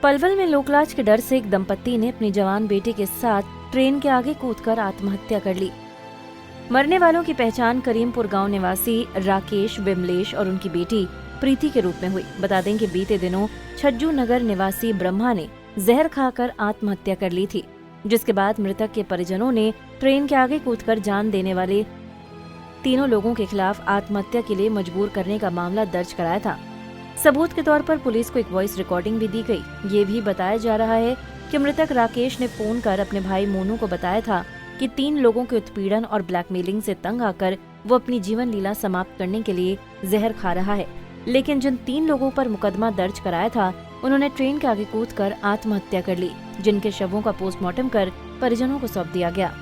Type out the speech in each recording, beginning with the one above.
पलवल में लोकलाज के डर से एक दंपत्ति ने अपनी जवान बेटे के साथ ट्रेन के आगे कूदकर आत्महत्या कर ली। मरने वालों की पहचान करीमपुर गांव निवासी राकेश, विमलेश और उनकी बेटी प्रीति के रूप में हुई। बता दें कि बीते दिनों छज्जू नगर निवासी ब्रह्मा ने जहर खाकर आत्महत्या कर ली थी, जिसके बाद मृतक के परिजनों ने ट्रेन के आगे कूदकर जान देने वाले तीनों लोगों के खिलाफ आत्महत्या के लिए मजबूर करने का मामला दर्ज कराया था। सबूत के तौर पर पुलिस को एक वॉइस रिकॉर्डिंग भी दी गई। ये भी बताया जा रहा है कि मृतक राकेश ने फोन कर अपने भाई मोनू को बताया था कि 3 लोगों के उत्पीड़न और ब्लैकमेलिंग से तंग आकर वो अपनी जीवन लीला समाप्त करने के लिए जहर खा रहा है। लेकिन जिन 3 लोगों पर मुकदमा दर्ज कराया था, उन्होंने ट्रेन के आगे कूदकर आत्महत्या कर ली, जिनके शवों का पोस्टमार्टम कर परिजनों को सौंप दिया गया।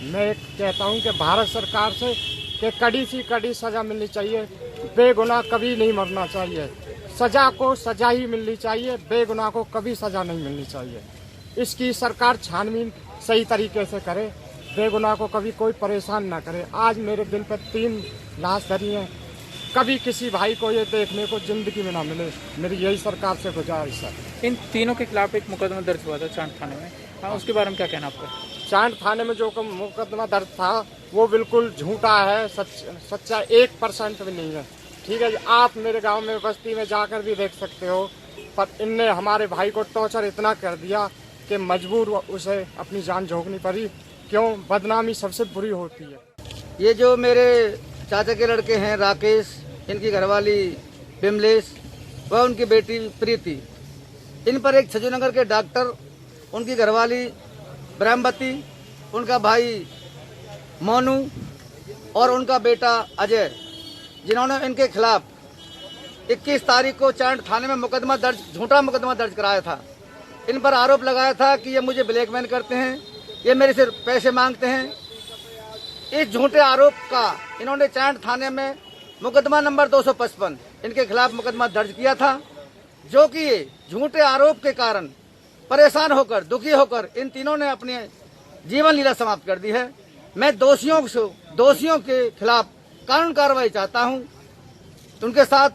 मैं कहता हूं कि भारत सरकार से कि कड़ी सी कड़ी सजा मिलनी चाहिए। बेगुनाह कभी नहीं मरना चाहिए। सजा को सजा ही मिलनी चाहिए, बेगुनाह को कभी सजा नहीं मिलनी चाहिए। इसकी सरकार छानबीन सही तरीके से करे, बेगुनाह को कभी कोई परेशान ना करे। आज मेरे दिल पर 3 लाश धरी हैं, कभी किसी भाई को ये देखने को जिंदगी में ना मिले। मेरी यही सरकार से गुजारिश है। इन तीनों के खिलाफ एक मुकदमा दर्ज हुआ था चांद थाने में, हाँ, उसके बारे में क्या कहना आपका? चांद थाने में जो मुकदमा दर्ज था वो बिल्कुल झूठा है, सच्चा 1% भी नहीं है। ठीक है, आप मेरे गांव में बस्ती में जाकर भी देख सकते हो। पर इनने हमारे भाई को टॉर्चर इतना कर दिया कि मजबूर उसे अपनी जान झोंकनी पड़ी। क्यों? बदनामी सबसे बुरी होती है। ये जो मेरे चाचा के लड़के हैं राकेश, इनकी घरवाली विमलेश व उनकी बेटी प्रीति, इन पर एक छज्जूनगर के डॉक्टर, उनकी घरवाली ब्रह्मवती, उनका भाई मोनू और उनका बेटा अजय, जिन्होंने इनके खिलाफ 21 तारीख को चांद थाने में झूठा मुकदमा दर्ज कराया था। इन पर आरोप लगाया था कि ये मुझे ब्लैकमेल करते हैं, ये मेरे से पैसे मांगते हैं। इस झूठे आरोप का इन्होंने चांद थाने में मुकदमा नंबर 255 इनके खिलाफ मुकदमा दर्ज किया था, जो कि ये झूठे आरोप के कारण परेशान होकर, दुखी होकर इन तीनों ने अपनी जीवन लीला समाप्त कर दी है। मैं दोषियों के खिलाफ कानून कार्रवाई चाहता हूं, उनके साथ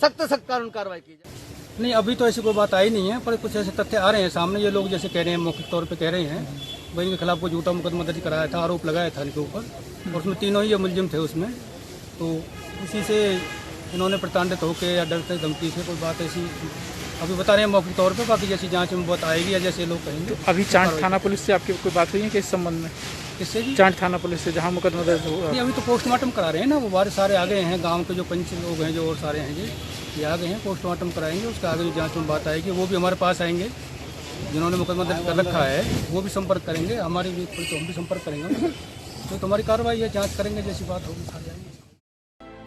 सख्त कानून कार्रवाई की जाए। नहीं, अभी तो ऐसी कोई बात आई नहीं है, पर कुछ ऐसे तथ्य आ रहे हैं सामने। ये लोग जैसे कह रहे हैं, मौखिक तौर पे कह रहे हैं भाई इनके खिलाफ कोई झूठा मुकदमा दर्ज कराया था, आरोप लगाया था इनके ऊपर, और उसमें तीनों ही ये मुलजिम थे उसमें। तो उसी से इन्होंने प्रताड़ित होकर या डरते धमकी से कोई बात ऐसी अभी बता रहे हैं मौखिक तौर पे। बाकी जैसी जांच में बात आएगी या जैसे लोग कहेंगे। तो अभी चांद थाना पुलिस से आपकी कोई बात हुई है कि इस संबंध में? किससे जी? चांद थाना पुलिस से, जहाँ मुकदमा दर्ज हुआ। अभी तो पोस्टमार्टम करा रहे हैं ना, वो बाहर सारे आ गए हैं, गाँव के जो पंच लोग हैं जो और सारे हैं जी, ये आ गए हैं, पोस्टमार्टम कराएंगे। उसके आगे जो जाँच में बात आएगी वो भी हमारे पास आएंगे। जिन्होंने मुकदमा दर्ज कर रखा है वो भी संपर्क करेंगे, हमारी भी तो हम भी संपर्क करेंगे। तो तुम्हारी कार्रवाई है, जाँच करेंगे, जैसी बात होगी सारी आएंगे।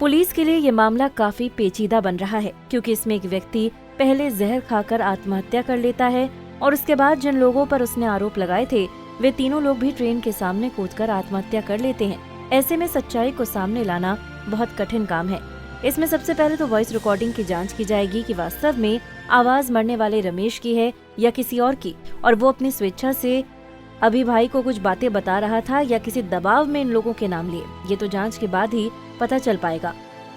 पुलिस के लिए ये मामला काफी पेचीदा बन रहा है, क्योंकि इसमें एक व्यक्ति पहले जहर खाकर आत्महत्या कर लेता है और उसके बाद जिन लोगों पर उसने आरोप लगाए थे वे तीनों लोग भी ट्रेन के सामने कूदकर आत्महत्या कर लेते हैं। ऐसे में सच्चाई को सामने लाना बहुत कठिन काम है। इसमें सबसे पहले तो वॉइस रिकॉर्डिंग की जांच की जाएगी कि वास्तव में आवाज मरने वाले रमेश की है या किसी और की, और वो अपनी स्वेच्छा से अभी भाई को कुछ बातें बता रहा था या किसी दबाव में इन लोगों के नाम लिए। ये तो जांच के बाद ही पता चल पाएगा।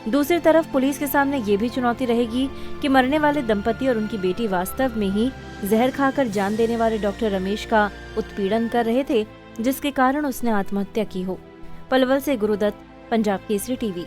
दूसरी तरफ पुलिस के सामने ये भी चुनौती रहेगी कि मरने वाले दंपति और उनकी बेटी वास्तव में ही जहर खाकर जान देने वाले डॉक्टर रमेश का उत्पीड़न कर रहे थे, जिसके कारण उसने आत्महत्या की हो। पलवल से गुरुदत्त, पंजाब केसरी टीवी।